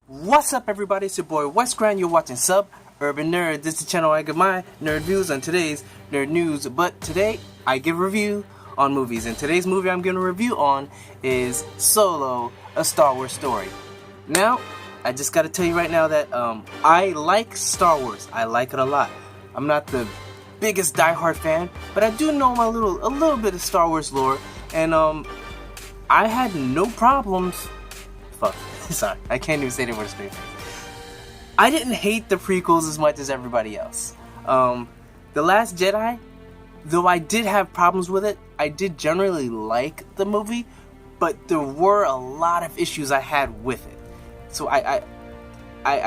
What's up, everybody? It's your boy Wes Grand. You're watching Sub Urban Nerd. This is the channel I give my nerd views on today's nerd news. But today I give a review on movies, and today's movie I'm giving a review on is Solo: A Star Wars Story. Now, I just gotta tell you right now that I like Star Wars. I like it a lot. I'm not the biggest diehard fan, but I do know a little bit of Star Wars lore, and I had no problems. Fuck. Sorry, I can't even say the word straight. I didn't hate the prequels as much as everybody else. The Last Jedi, though I did have problems with it, I did generally like the movie, but there were a lot of issues I had with it. So I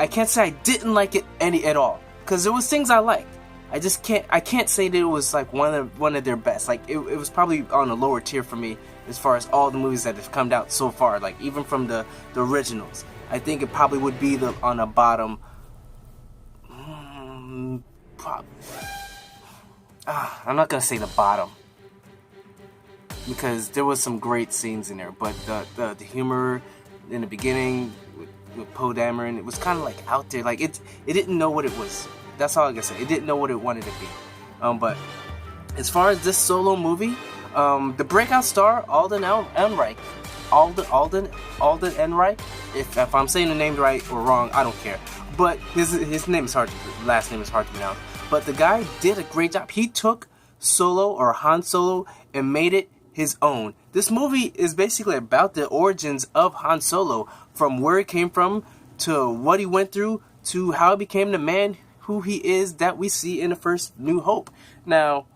can't say I didn't like it at all, because there was things I liked. I can't say that it was like one of their best. Like it was probably on a lower tier for me as far as all the movies that have come out so far. Like even from the originals, I think it probably would be on the bottom. I'm not gonna say the bottom, because there was some great scenes in there, but the humor in the beginning with Poe Dameron, it was kind of like out there. Like it didn't know what it was. That's all I can say. It didn't know what it wanted to be. But as far as this Solo movie, the breakout star Alden Ehrenreich, Alden Ehrenreich. If I'm saying the name right or wrong, I don't care. But his name is hard. Last name is hard to pronounce. But the guy did a great job. He took Solo, or Han Solo, and made it his own. This movie is basically about the origins of Han Solo, from where he came from to what he went through to how he became the man who he is that we see in the first New Hope. Now,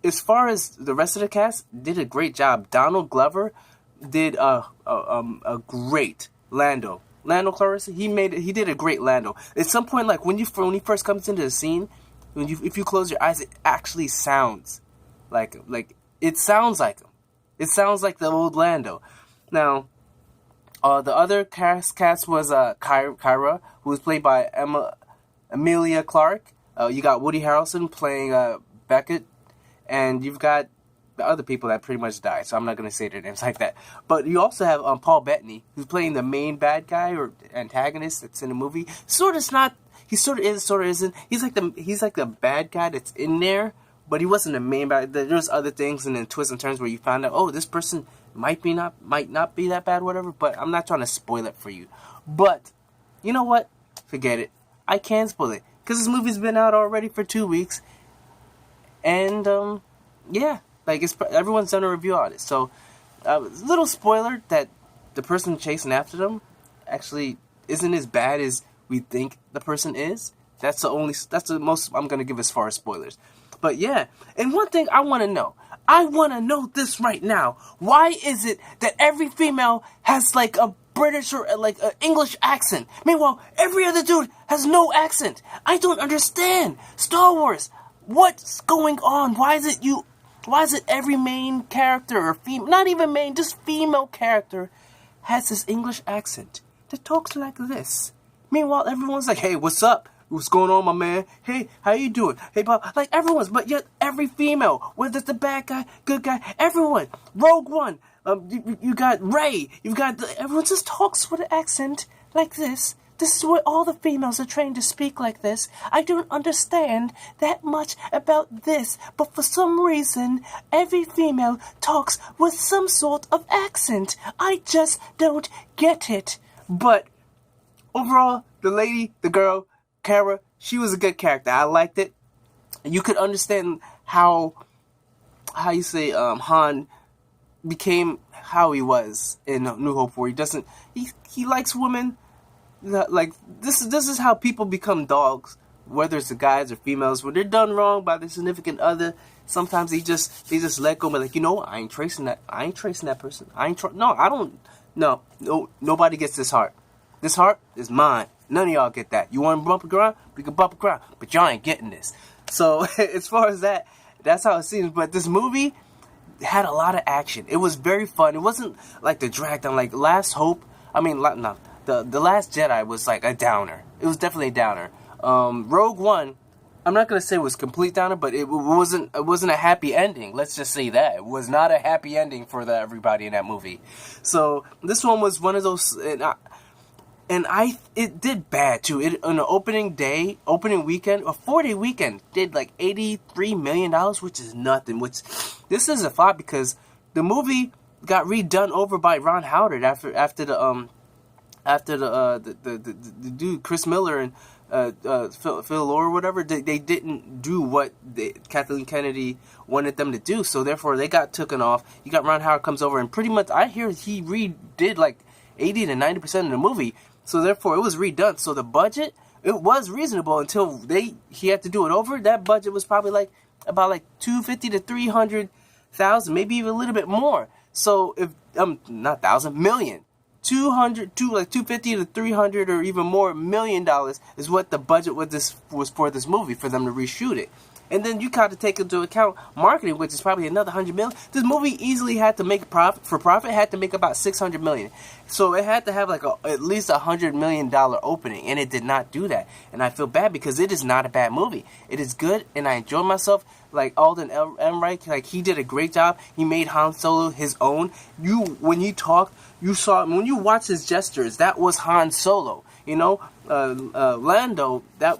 as far as the rest of the cast, did a great job. Donald Glover did a great Lando. Lando Clarissa, he did a great Lando. At some point, like when he first comes into the scene, if you close your eyes, it actually sounds like it sounds like him. It sounds like the old Lando. Now, the other cast was Kyra, who was played by Emilia Clarke. You got Woody Harrelson playing Beckett, and you've got the other people that pretty much died, so I'm not going to say their names like that. But you also have Paul Bettany, who's playing the main bad guy or antagonist that's in the movie. Sort of not. He sort of is, sort of isn't. He's like the bad guy that's in there, but he wasn't the main bad. There's other things and then twists and turns where you find out, oh, this person might not be that bad, whatever. But I'm not trying to spoil it for you. But you know what? Forget it. I can spoil it, because this movie's been out already for 2 weeks, and yeah, like everyone's done a review on it. So, little spoiler that the person chasing after them actually isn't as bad as we think the person is. That's the most I'm gonna give as far as spoilers. But yeah, and one thing I want to know this right now: why is it that every female has like a British or like an English accent? Meanwhile, every other dude has no accent. I don't understand. Star Wars, what's going on? Why is it every main character or not even main, just female character has this English accent that talks like this? Meanwhile, everyone's like, hey, what's up? What's going on, my man? Hey, how you doing? Hey, Bob. Like everyone's, but yet every female, whether it's the bad guy, good guy, everyone. Rogue One. You got Rey. Everyone just talks with an accent like this. This is where all the females are trained to speak like this. I don't understand that much about this, but for some reason, every female talks with some sort of accent. I just don't get it. But overall, the girl, Cara, she was a good character. I liked it. You could understand how you say Han became how he was in New Hope, where he likes women. Like this is how people become dogs, whether it's the guys or females, when they're done wrong by their significant other. Sometimes they just let go, but like, you know, I ain't tracing that person. Nobody gets this heart. This heart is mine. None of y'all get that. You want to bump a ground? We can bump a ground, but y'all ain't getting this. So as far as that, that's how it seems. But this movie had a lot of action. It was very fun. It wasn't like the drag down, like Last Hope. The Last Jedi was like a downer. It was definitely a downer. Rogue One, I'm not gonna say it was complete downer, but it wasn't a happy ending. Let's just say that it was not a happy ending for everybody in that movie. So this one was one of those. And it did bad too. It on the opening weekend, a 4-day weekend, did like $83 million, which is nothing. Which this is a flop because the movie got redone over by Ron Howard after the dude Chris Miller and Phil Lord or whatever. They didn't do what Kathleen Kennedy wanted them to do, so therefore they got taken off. You got Ron Howard comes over and pretty much I hear he redid like 80 to 90% of the movie. So therefore, it was redone. So the budget, it was reasonable until he had to do it over. That budget was probably about $250,000 to $300,000, maybe even a little bit more. So if not thousand, million, 250 to 300 or even more $1 million is what the budget was for this movie for them to reshoot it. And then you got to take into account marketing, which is probably another $100 million. This movie easily had to make profit. Had to make about $600 million. So it had to have at least $100 million opening, and it did not do that. And I feel bad because it is not a bad movie. It is good, and I enjoy myself. Like Alden Ehrenreich, he did a great job. He made Han Solo his own. When he talked, you saw when you watch his gestures, that was Han Solo. Lando, that.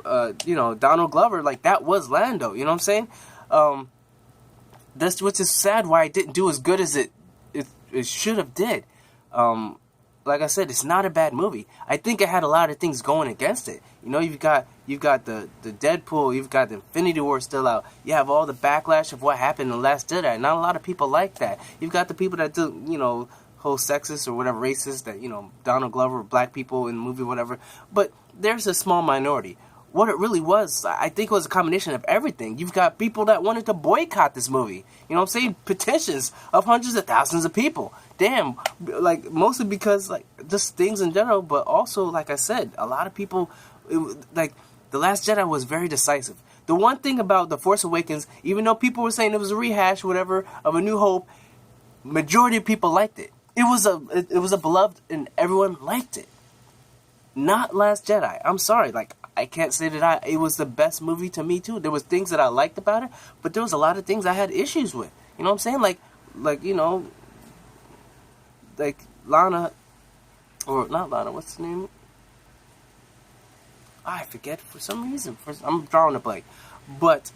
Donald Glover, that was Lando, you know what I'm saying? That's which is sad why it didn't do as good as it should have did. Like I said, it's not a bad movie. I think it had a lot of things going against it. You've got the Deadpool, you've got the Infinity War still out. You have all the backlash of what happened in The Last Jedi. Not a lot of people like that. You've got the people that do, whole sexist or whatever racist that, Donald Glover, black people in the movie, whatever. But there's a small minority. What it really was, I think it was a combination of everything. You've got people that wanted to boycott this movie. You know what I'm saying? Petitions of hundreds of thousands of people. Damn. Mostly because, just things in general, but also, like I said, a lot of people, The Last Jedi was very decisive. The one thing about The Force Awakens, even though people were saying it was a rehash, whatever, of A New Hope, majority of people liked it. It was a beloved, and everyone liked it. Not Last Jedi. I'm sorry, I can't say that it was the best movie to me too. There was things that I liked about it, but there was a lot of things I had issues with. You know what I'm saying? Lana, or not Lana, what's the name? I forget for some reason. I'm drawing a blank. But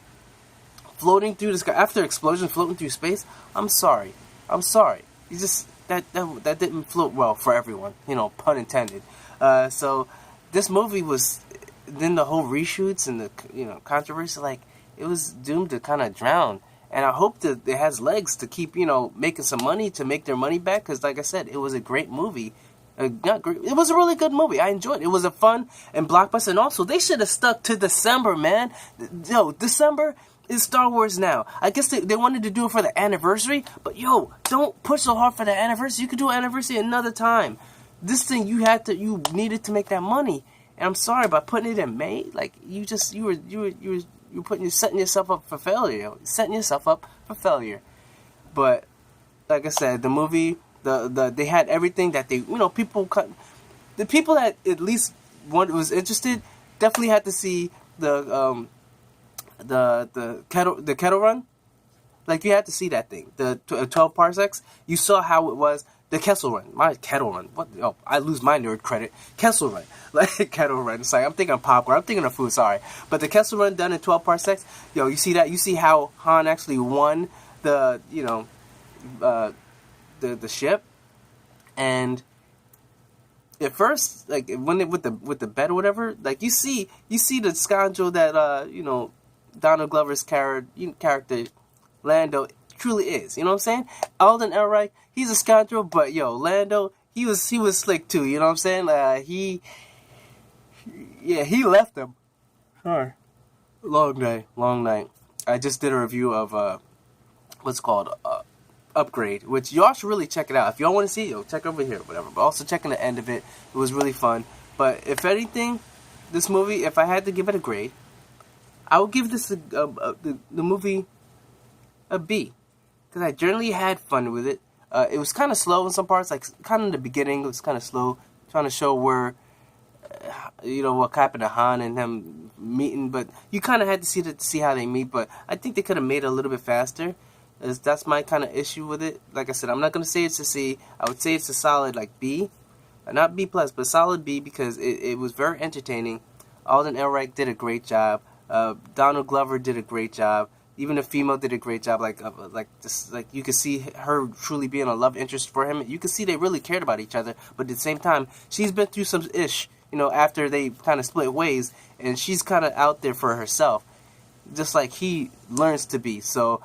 floating through the sky after explosion, floating through space. I'm sorry. You just that didn't float well for everyone. Pun intended. So this movie was. Then the whole reshoots and the controversy, it was doomed to kind of drown. And I hope that it has legs to keep making some money to make their money back. Because like I said, it was a great movie. Not great. It was a really good movie. I enjoyed it. It was a fun and blockbuster. And also, they should have stuck to December, man. December is Star Wars now. I guess they wanted to do it for the anniversary, but don't push so hard for the anniversary. You could do an anniversary another time. This thing you needed to make that money. And I'm sorry, by putting it in May, you were setting yourself up for failure. But like I said, the movie, they had everything that they, the people that at least was interested definitely had to see the kettle run. You had to see that thing, the 12 parsecs. You saw how it was. The Kessel Run. My Kettle Run. What? Oh, I lose my nerd credit. Kessel Run. Kettle Run. It's I'm thinking of popcorn. I'm thinking of food, sorry. But the Kessel Run done in 12 parsecs. You see that? You see how Han actually won the ship? And at first, when with the bet or whatever, you see the scoundrel that, Donald Glover's character, Lando, truly is. You know what I'm saying? Alden Ehrenreich, he's a scoundrel, but Lando, he was slick too. You know what I'm saying? He left him. Sorry. Long night. I just did a review of what's called Upgrade, which y'all should really check it out. If y'all want to see it, check over here, whatever. But also checking the end of it. It was really fun. But if anything, this movie, if I had to give it a grade, I would give this the movie a B. Because I generally had fun with it. It was kind of slow in some parts, kind of in the beginning. It was kind of slow, trying to show where, what happened to Han and them meeting. But you kind of had to see how they meet. But I think they could have made it a little bit faster. That's my kind of issue with it. Like I said, I'm not going to say it's a C. I would say it's a solid B. not B plus, but solid B, because it was very entertaining. Alden Ehrenreich did a great job. Donald Glover did a great job. Even the female did a great job. Like you could see her truly being a love interest for him. You could see they really cared about each other. But at the same time, she's been through some ish, after they kind of split ways, and she's kind of out there for herself, just like he learns to be. So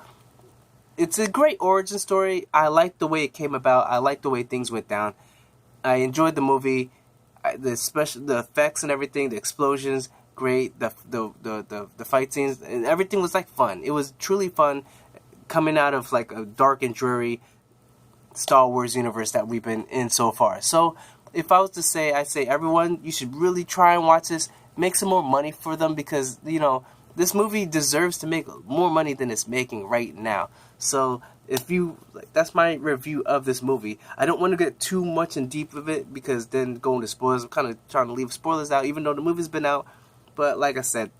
it's a great origin story. I like the way it came about. I like the way things went down. I enjoyed the movie. The effects and everything, the explosions, great. The fight scenes and everything was like fun. It was truly fun, coming out of like a dark and dreary Star Wars universe that we've been in so far. So if I was to say, I say everyone, you should really try and watch this. Make some more money for them, because this movie deserves to make more money than it's making right now. So if you, that's my review of this movie. I don't want to get too much in deep of it, because then going to spoilers, I'm kind of trying to leave spoilers out, even though the movie's been out. But like I said,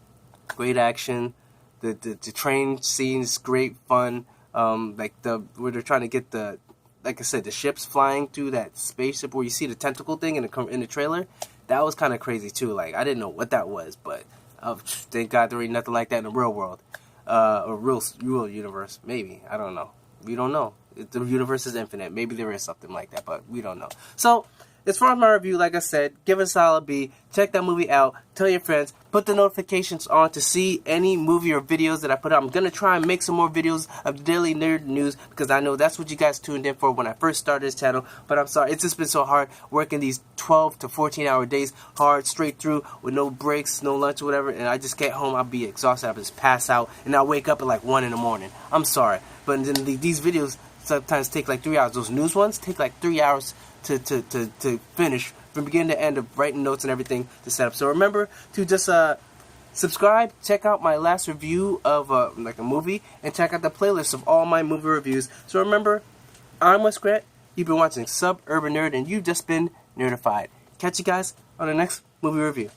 great action. The train scenes, great fun. Where they're trying to get like I said, the ships flying through that spaceship where you see the tentacle thing in the trailer. That was kind of crazy too. Like, I didn't know what that was, but thank God there ain't nothing like that in the real world. Or real universe. Maybe. I don't know. We don't know. The universe is infinite. Maybe there is something like that, but we don't know. So, as far as my review, like I said, give it a solid B. Check that movie out. Tell your friends. Put the notifications on to see any movie or videos that I put out. I'm going to try and make some more videos of the Daily Nerd News, because I know that's what you guys tuned in for when I first started this channel. But I'm sorry, it's just been so hard working these 12 to 14-hour days, hard, straight through, with no breaks, no lunch or whatever. And I just get home, I'll be exhausted. I'll just pass out, and I'll wake up at like 1 in the morning. I'm sorry. But then these videos sometimes take like 3 hours. Those news ones take like 3 hours to finish, from beginning to end, of writing notes and everything to set up. So remember to just subscribe, check out my last review of like a movie, and check out the playlist of all my movie reviews. So remember, I'm Wes Grant. You've been watching Suburban Nerd, and you've just been nerdified. Catch you guys on the next movie review.